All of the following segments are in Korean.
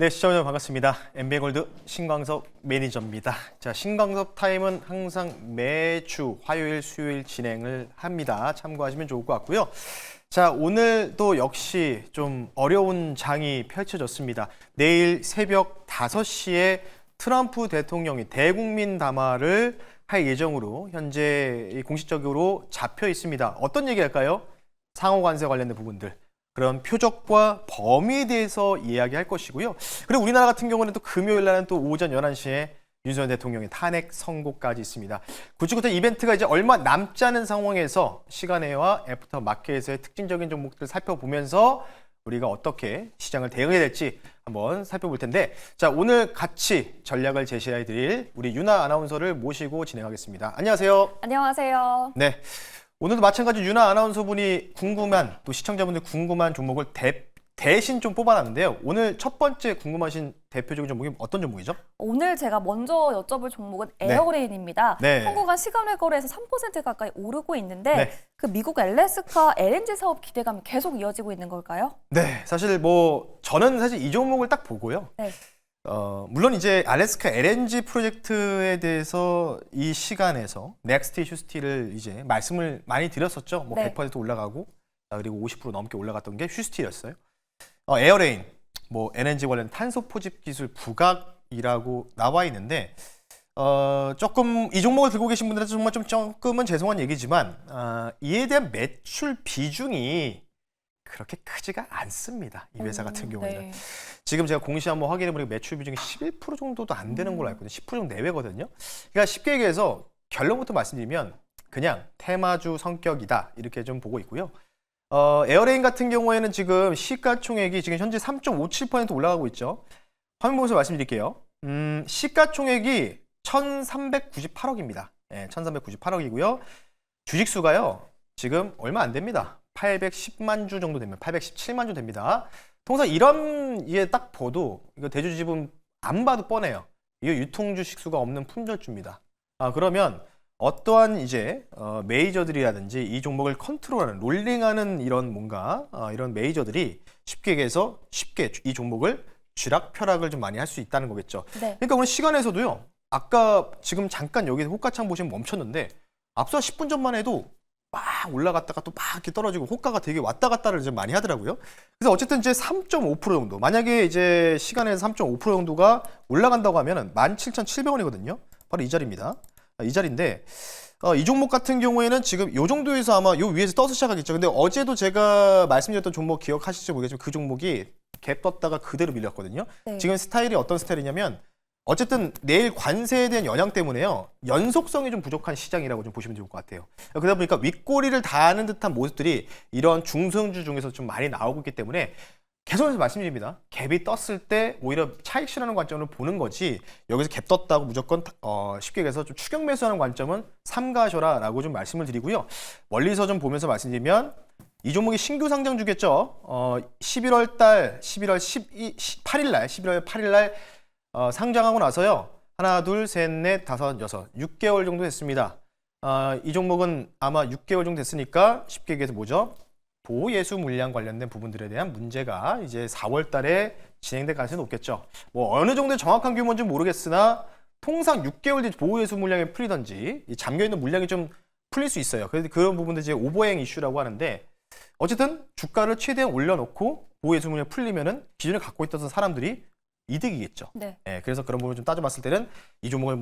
네, 시청자 여러분 반갑습니다. MBN골드 신광섭 매니저입니다. 자, 신광섭 타임은 항상 매주 화요일, 수요일 진행을 합니다. 참고하시면 좋을 것 같고요. 자, 오늘도 역시 좀 어려운 장이 펼쳐졌습니다. 내일 새벽 5시에 트럼프 대통령이 대국민 담화를 할 예정으로 현재 공식적으로 잡혀 있습니다. 어떤 얘기할까요? 상호관세 관련된 부분들. 그런 표적과 범위에 대해서 이야기할 것이고요. 그리고 우리나라 같은 경우는 또 금요일 날은 또 오전 11시에 윤석열 대통령의 탄핵 선고까지 있습니다. 구치구태 이벤트가 이제 얼마 남지 않은 상황에서 시간외와 애프터 마켓의 특징적인 종목들을 살펴보면서 우리가 어떻게 시장을 대응해야 될지 한번 살펴볼 텐데, 자, 오늘 같이 전략을 제시해 드릴 우리 유나 아나운서를 모시고 진행하겠습니다. 안녕하세요. 안녕하세요. 네. 오늘도 마찬가지로 유나 아나운서분이 궁금한, 또 시청자분들 궁금한 종목을 대신 좀 뽑아놨는데요. 오늘 첫 번째 궁금하신 대표적인 종목이 어떤 종목이죠? 오늘 제가 먼저 여쭤볼 종목은 네. 에어레인입니다. 네. 한국간 시간외 거래에서 3% 가까이 오르고 있는데 네. 그 미국 알래스카 LNG 사업 기대감이 계속 이어지고 있는 걸까요? 네, 사실 저는 사실 이 종목을 딱 보고요. 네. 물론 이제 알래스카 LNG 프로젝트에 대해서 이 시간에서 넥스트 휴스틸을 이제 말씀을 많이 드렸었죠. 뭐 네. 100% 올라가고, 그리고 50% 넘게 올라갔던 게 휴스틸이었어요. 에어레인, 뭐 LNG 관련 탄소 포집 기술 부각이라고 나와 있는데, 조금 이 종목을 들고 계신 분들은 정말 조금은 죄송한 얘기지만, 이에 대한 매출 비중이 그렇게 크지가 않습니다. 이 회사 같은 경우에는. 네. 지금 제가 공시 한번 확인해 보니까 매출 비중이 11% 정도도 안 되는 걸로 알고 있거든요. 10% 정도 내외거든요. 그러니까 쉽게 얘기해서 결론부터 말씀드리면 그냥 테마주 성격이다, 이렇게 좀 보고 있고요. 에어레인 같은 경우에는 지금 시가총액이 지금 현재 3.57% 올라가고 있죠. 화면 보면서 말씀드릴게요. 시가총액이 1,398억입니다. 네, 1,398억이고요. 주식수가요, 지금 얼마 안 됩니다. 810만 주 정도 됩니다. 817만 주 됩니다. 통상 이런 예 딱 봐도 이거 대주주집은 안 봐도 뻔해요. 이거 유통주식수가 없는 품절주입니다. 그러면 어떠한 이제 메이저들이라든지 이 종목을 컨트롤하는, 롤링하는 이런 뭔가 이런 메이저들이 쉽게 얘기해서 쉽게 이 종목을 쥐락펴락을 좀 많이 할 수 있다는 거겠죠. 네. 그러니까 오늘 시간에서도요, 아까 지금 잠깐 여기 호가창 보시면 멈췄는데 앞서 10분 전만 해도 막 올라갔다가 또 막 이렇게 떨어지고 호가가 되게 왔다 갔다를 좀 많이 하더라고요. 그래서 어쨌든 이제 3.5% 정도, 만약에 이제 시간에서 3.5% 정도가 올라간다고 하면은 17,700원이거든요. 바로 이 자리입니다. 이 자리인데, 이 종목 같은 경우에는 지금 요 정도에서 아마 요 위에서 떠서 시작하겠죠. 근데 어제도 제가 말씀드렸던 종목 기억하실지 모르겠지만 그 종목이 갭 떴다가 그대로 밀렸거든요. 네. 지금 스타일이 어떤 스타일이냐면, 어쨌든 내일 관세에 대한 영향 때문에요, 연속성이 좀 부족한 시장이라고 좀 보시면 좋을 것 같아요. 그러다 보니까 윗꼬리를 다하는 듯한 모습들이 이런 중성주 중에서 좀 많이 나오고 있기 때문에 계속해서 말씀드립니다. 갭이 떴을 때 오히려 차익 실현하는 관점으로 보는 거지, 여기서 갭 떴다고 무조건 쉽게 얘기해서 좀 추격 매수하는 관점은 삼가셔라라고 좀 말씀을 드리고요. 멀리서 좀 보면서 말씀드리면 이 종목이 신규 상장 주겠죠. 11월 8일 날 상장하고 나서요, 하나, 둘, 셋, 넷, 다섯, 여섯, 6개월 정도 됐습니다. 이 종목은 아마 6개월 정도 됐으니까 쉽게 얘기해서 뭐죠? 보호예수 물량 관련된 부분들에 대한 문제가 이제 4월 달에 진행될 가능성이 높겠죠. 뭐 어느 정도의 정확한 규모인지 모르겠으나 통상 6개월 뒤 보호예수 물량이 풀리든지 잠겨있는 물량이 좀 풀릴 수 있어요. 그래서 그런 부분들 이제 오버행 이슈라고 하는데, 어쨌든 주가를 최대한 올려놓고 보호예수 물량이 풀리면은 기존에 갖고 있던 사람들이 이득이겠죠. 네. 예, 그래서 그런 부분을 좀 따져봤을 때는 이 종목을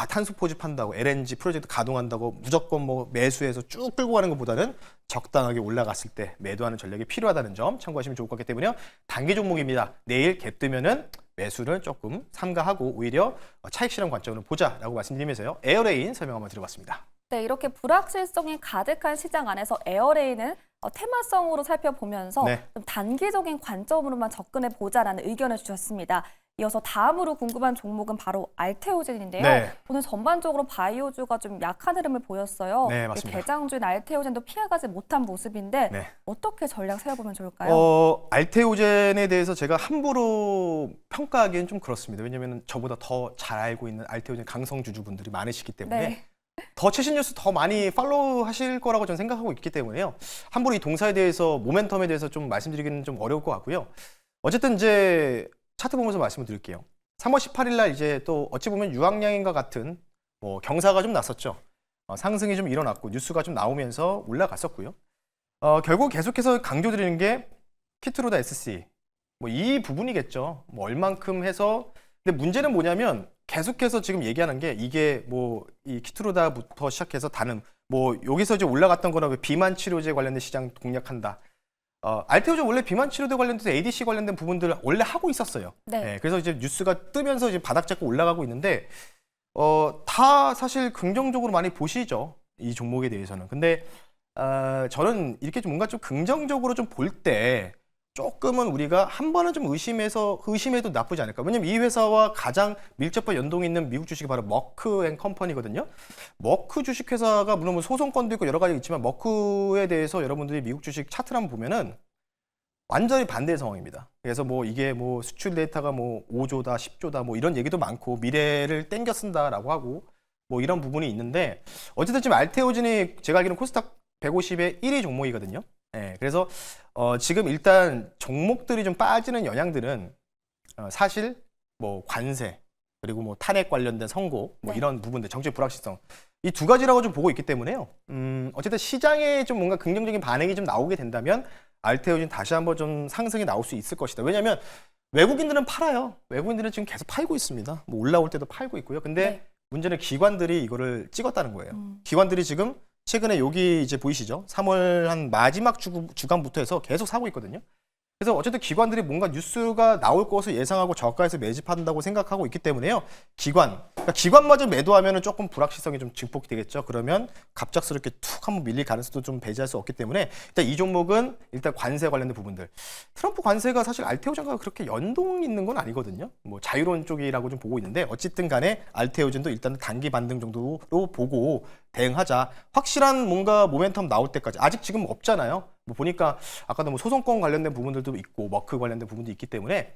탄소 포집한다고 LNG 프로젝트 가동한다고 무조건 매수해서 쭉 끌고 가는 것보다는 적당하게 올라갔을 때 매도하는 전략이 필요하다는 점 참고하시면 좋을 것 같기 때문에요. 단기 종목입니다. 내일 갭 뜨면은 매수를 조금 삼가하고 오히려 차익 실현 관점으로 보자라고 말씀드리면서요, 에어레인 설명 한번 드려봤습니다. 네, 이렇게 불확실성이 가득한 시장 안에서 에어레인은 테마성으로 살펴보면서 네. 좀 단기적인 관점으로만 접근해 보자라는 의견을 주셨습니다. 이어서 다음으로 궁금한 종목은 바로 알테오젠인데요. 네. 오늘 전반적으로 바이오주가 좀 약한 흐름을 보였어요. 네, 맞습니다. 대장주인 알테오젠도 피해가지 못한 모습인데 네. 어떻게 전략 세워보면 좋을까요? 알테오젠에 대해서 제가 함부로 평가하기엔 좀 그렇습니다. 왜냐하면 저보다 더 잘 알고 있는 알테오젠 강성주주분들이 많으시기 때문에 네. 더 최신 뉴스 더 많이 팔로우 하실 거라고 저는 생각하고 있기 때문에요. 함부로 이 동사에 대해서, 모멘텀에 대해서 좀 말씀드리기는 좀 어려울 것 같고요. 어쨌든 이제 차트 보면서 말씀을 드릴게요. 3월 18일 날 이제 또 어찌 보면 유황량인과 같은 뭐 경사가 좀 났었죠. 상승이 좀 일어났고 뉴스가 좀 나오면서 올라갔었고요. 결국 계속해서 강조드리는 게 키트로다 SC 뭐 이 부분이겠죠. 뭐 얼만큼 해서 근데 문제는 뭐냐면 계속해서 지금 얘기하는 게 이게 뭐 이 키트로다부터 시작해서 다른 뭐 여기서 이제 올라갔던 거는 비만 치료제 관련된 시장 공략한다. 알테오전 원래 비만 치료제 관련돼서 ADC 관련된 부분들 원래 하고 있었어요. 네. 그래서 이제 뉴스가 뜨면서 이제 바닥 잡고 올라가고 있는데 다 사실 긍정적으로 많이 보시죠. 이 종목에 대해서는. 근데 저는 이렇게 좀 뭔가 좀 긍정적으로 좀 볼 때 조금은 우리가 한 번은 좀 의심해도 나쁘지 않을까. 왜냐면 이 회사와 가장 밀접한 연동이 있는 미국 주식이 바로 머크 앤 컴퍼니거든요. 머크 주식회사가 물론 뭐 소송권도 있고 여러 가지 있지만 머크에 대해서 여러분들이 미국 주식 차트를 한번 보면은 완전히 반대의 상황입니다. 그래서 뭐 이게 뭐 수출 데이터가 뭐 5조다, 10조다 뭐 이런 얘기도 많고 미래를 땡겨 쓴다라고 하고 뭐 이런 부분이 있는데 어쨌든 지금 알테오진이 제가 알기로는 코스닥 150의 1위 종목이거든요. 그래서 지금 일단 종목들이 좀 빠지는 영향들은 사실 뭐 관세 그리고 뭐 탄핵 관련된 선고 뭐 네. 이런 부분들 정책 불확실성 이 두 가지라고 좀 보고 있기 때문에요. 어쨌든 시장에 좀 뭔가 긍정적인 반응이 좀 나오게 된다면 알테오진 다시 한번 좀 상승이 나올 수 있을 것이다. 왜냐하면 외국인들은 팔아요. 외국인들은 지금 계속 팔고 있습니다. 뭐 올라올 때도 팔고 있고요. 근데 네. 문제는 기관들이 이거를 찍었다는 거예요. 기관들이 지금 최근에 여기 이제 보이시죠? 3월 한 마지막 주간부터 해서 계속 사고 있거든요. 그래서 어쨌든 기관들이 뭔가 뉴스가 나올 것을 예상하고 저가에서 매집한다고 생각하고 있기 때문에요. 그러니까 기관마저 매도하면 조금 불확실성이 좀 증폭이 되겠죠. 그러면 갑작스럽게 툭 한번 밀릴 가능성도 좀 배제할 수 없기 때문에 일단 이 종목은 일단 관세 관련된 부분들. 트럼프 관세가 사실 알테오젠과 그렇게 연동이 있는 건 아니거든요. 뭐 자유로운 쪽이라고 좀 보고 있는데 어쨌든 간에 알테오젠도 일단 단기 반등 정도로 보고 대응하자. 확실한 뭔가 모멘텀 나올 때까지 아직 지금 없잖아요. 뭐 보니까 아까도 뭐 소송권 관련된 부분들도 있고 머크 관련된 부분도 있기 때문에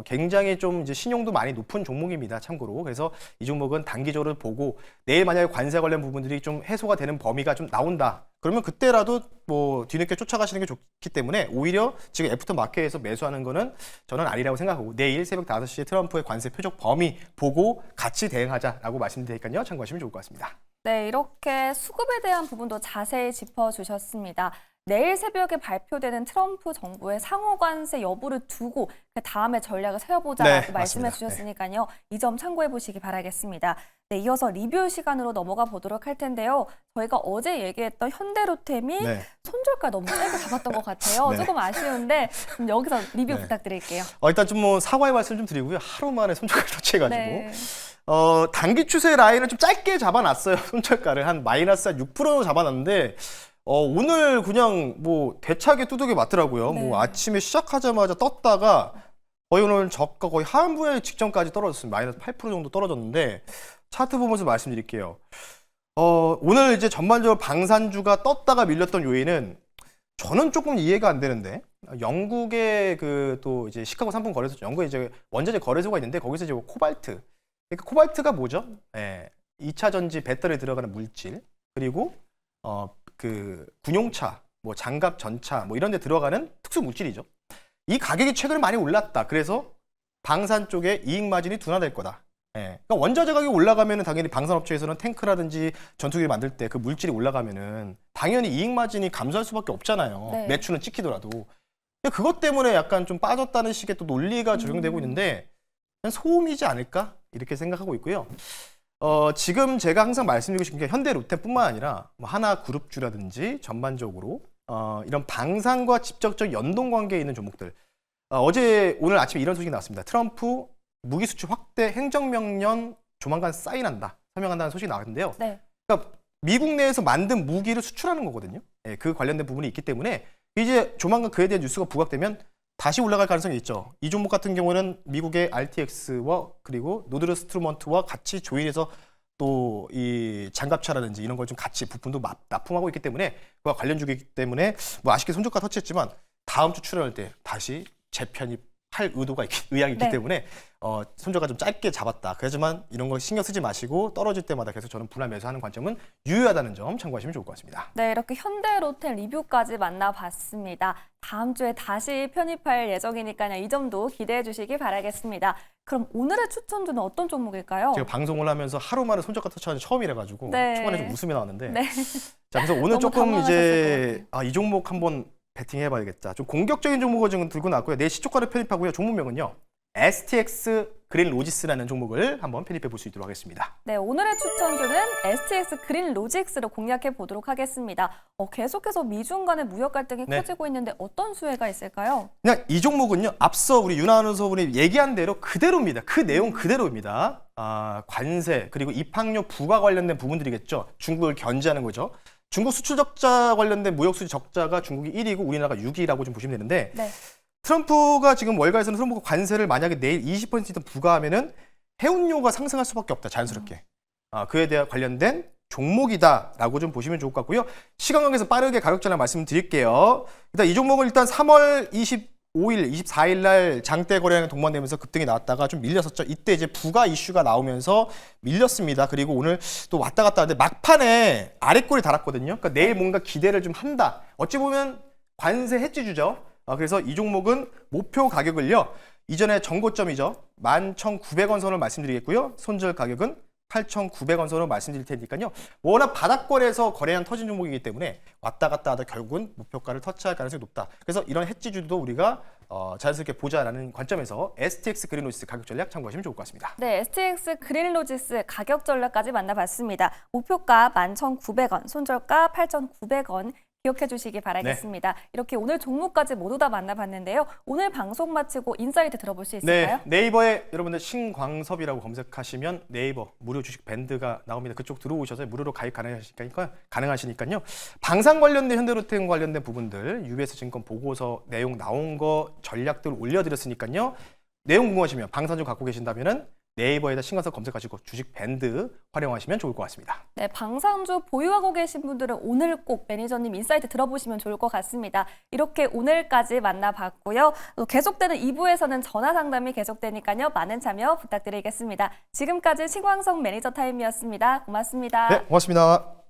굉장히 좀 이제 신용도 많이 높은 종목입니다. 참고로. 그래서 이 종목은 단기적으로 보고 내일 만약에 관세 관련 부분들이 좀 해소가 되는 범위가 좀 나온다. 그러면 그때라도 뭐 뒤늦게 쫓아가시는 게 좋기 때문에 오히려 지금 애프터 마켓에서 매수하는 거는 저는 아니라고 생각하고 내일 새벽 5시에 트럼프의 관세 표적 범위 보고 같이 대응하자라고 말씀드리니까요. 참고하시면 좋을 것 같습니다. 네, 이렇게 수급에 대한 부분도 자세히 짚어주셨습니다. 내일 새벽에 발표되는 트럼프 정부의 상호 관세 여부를 두고 그 다음에 전략을 세워보자라고 네, 말씀해 맞습니다. 주셨으니까요. 이 점 참고해 보시기 바라겠습니다. 네, 이어서 리뷰 시간으로 넘어가 보도록 할 텐데요. 저희가 어제 얘기했던 현대로템이 네. 손절가 너무 짧게 잡았던 것 같아요. 네. 조금 아쉬운데 여기서 리뷰 네. 부탁드릴게요. 일단 좀 뭐 사과의 말씀 좀 드리고요. 하루 만에 손절가 터치해가지고 네. 단기 추세 라인을 좀 짧게 잡아놨어요. 손절가를 한 마이너스 한 6% 잡아놨는데 오늘 그냥 뭐 대차게 두둑이 맞더라고요. 네. 뭐 아침에 시작하자마자 떴다가 거의 오늘 저가 거의 하한부에 직전까지 떨어졌습니다. 마이너스 8% 정도 떨어졌는데 차트 보면서 말씀드릴게요. 오늘 이제 전반적으로 방산주가 떴다가 밀렸던 요인은 저는 조금 이해가 안 되는데 영국의 그 또 이제 시카고 상품 거래소 영국에 이제 원자재 거래소가 있는데 거기서 이제 코발트 그러니까 코발트가 뭐죠? 2차 전지 배터리에 들어가는 물질 그리고 그 군용차, 뭐 장갑 전차 뭐 이런 데 들어가는 특수 물질이죠. 이 가격이 최근에 많이 올랐다. 그래서 방산 쪽에 이익 마진이 둔화될 거다. 그러니까 원자재 가격이 올라가면은 당연히 방산업체에서는 탱크라든지 전투기를 만들 때 그 물질이 올라가면은 당연히 이익 마진이 감소할 수밖에 없잖아요. 네. 매출은 찍히더라도. 근데 그것 때문에 약간 좀 빠졌다는 식의 또 논리가 적용되고 있는데 그냥 소음이지 않을까? 이렇게 생각하고 있고요. 지금 제가 항상 말씀드리고 싶은 게 현대로템뿐만 아니라 뭐 하나그룹주라든지 전반적으로 이런 방산과 직접적 연동 관계에 있는 종목들. 오늘 아침에 이런 소식이 나왔습니다. 트럼프 무기 수출 확대 행정명령 조만간 사인한다. 서명한다는 소식이 나왔는데요. 네. 그러니까 미국 내에서 만든 무기를 수출하는 거거든요. 그 관련된 부분이 있기 때문에 이제 조만간 그에 대한 뉴스가 부각되면 다시 올라갈 가능성이 있죠. 이 종목 같은 경우는 미국의 RTX와 그리고 노드스트루먼트와 같이 조인해서 또 이 장갑차라든지 이런 걸 좀 같이 부품도 납품하고 있기 때문에 그와 관련주이기 때문에 뭐 아쉽게 손절가 터치했지만 다음 주 출연할 때 다시 재편입 할 의향이 있기 네. 때문에 손절가 좀 짧게 잡았다. 그렇지만 이런 거 신경 쓰지 마시고 떨어질 때마다 계속 저는 분할 매수하는 관점은 유효하다는 점 참고하시면 좋을 것 같습니다. 네, 이렇게 현대로템 리뷰까지 만나봤습니다. 다음 주에 다시 편입할 예정이니까요. 이 점도 기대해 주시기 바라겠습니다. 그럼 오늘의 추천주는 어떤 종목일까요? 제가 방송을 하면서 하루 만에 손절가 터치하는 게 처음이라가지고 네. 초반에 좀 웃음이 나왔는데 네. 자, 그래서 오늘 너무 조금 당황하셨을 것 이 종목 한번 배팅해봐야겠다. 좀 공격적인 종목을 지금 들고 나왔고요. 내 시초가를 편입하고요. 종목명은요. STX 그린 로지스라는 종목을 한번 편입해 볼 수 있도록 하겠습니다. 네, 오늘의 추천주는 STX 그린 로직스로 공략해 보도록 하겠습니다. 계속해서 미중 간의 무역 갈등이 네. 커지고 있는데 어떤 수혜가 있을까요? 그냥 이 종목은요. 앞서 우리 윤아 아나운서분이 얘기한 대로 그대로입니다. 그 내용 그대로입니다. 관세 그리고 입항료 부과 관련된 부분들이겠죠. 중국을 견제하는 거죠. 중국 수출 적자 관련된 무역 수지 적자가 중국이 1위고 우리나라가 6위라고 좀 보시면 되는데 네. 트럼프가 지금 월가에서는 트럼프가 관세를 만약에 내일 20% 부과하면은 해운료가 상승할 수밖에 없다. 자연스럽게. 그에 대한 관련된 종목이다라고 좀 보시면 좋을 것 같고요. 시간 관계에서 빠르게 가격 전략 말씀드릴게요. 일단 이 종목은 일단 3월 25일, 24일 날 장대 거래량이 동반되면서 급등이 나왔다가 좀 밀렸었죠. 이때 이제 부가 이슈가 나오면서 밀렸습니다. 그리고 오늘 또 왔다 갔다 하는데 막판에 아래골이 달았거든요. 그러니까 내일 뭔가 기대를 좀 한다. 어찌 보면 관세 해지주죠. 그래서 이 종목은 목표 가격을요. 이전에 정고점이죠. 11,900원 선을 말씀드리겠고요. 손절 가격은 8,900원 선으로 말씀드릴 테니까요. 워낙 바닥권에서 거래량 터진 종목이기 때문에 왔다 갔다 하다 결국은 목표가를 터치할 가능성이 높다. 그래서 이런 해지주도 우리가 자연스럽게 보자라는 관점에서 STX 그린로지스 가격 전략 참고하시면 좋을 것 같습니다. 네, STX 그린로지스 가격 전략까지 만나봤습니다. 목표가 11,900원, 손절가 8,900원. 기억해 주시기 바라겠습니다. 이렇게 오늘 종목까지 모두 다 만나봤는데요. 오늘 방송 마치고 인사이트 들어볼 수 있을까요? 네, 네이버에 여러분들 신광섭이라고 검색하시면 네이버 무료 주식 밴드가 나옵니다. 그쪽 들어오셔서 무료로 가입 가능하시니까요. 방산 관련된 현대로템 관련된 부분들 UBS 증권 보고서 내용 나온 거 전략들 올려드렸으니까요. 내용 궁금하시면 방산 좀 갖고 계신다면은 네이버에다 신광섭 검색하시고 주식 밴드 활용하시면 좋을 것 같습니다. 네, 방산주 보유하고 계신 분들은 오늘 꼭 매니저님 인사이트 들어보시면 좋을 것 같습니다. 이렇게 오늘까지 만나봤고요. 또 계속되는 2부에서는 전화 상담이 계속되니까요. 많은 참여 부탁드리겠습니다. 지금까지 신광석 매니저 타임이었습니다. 고맙습니다. 네, 고맙습니다.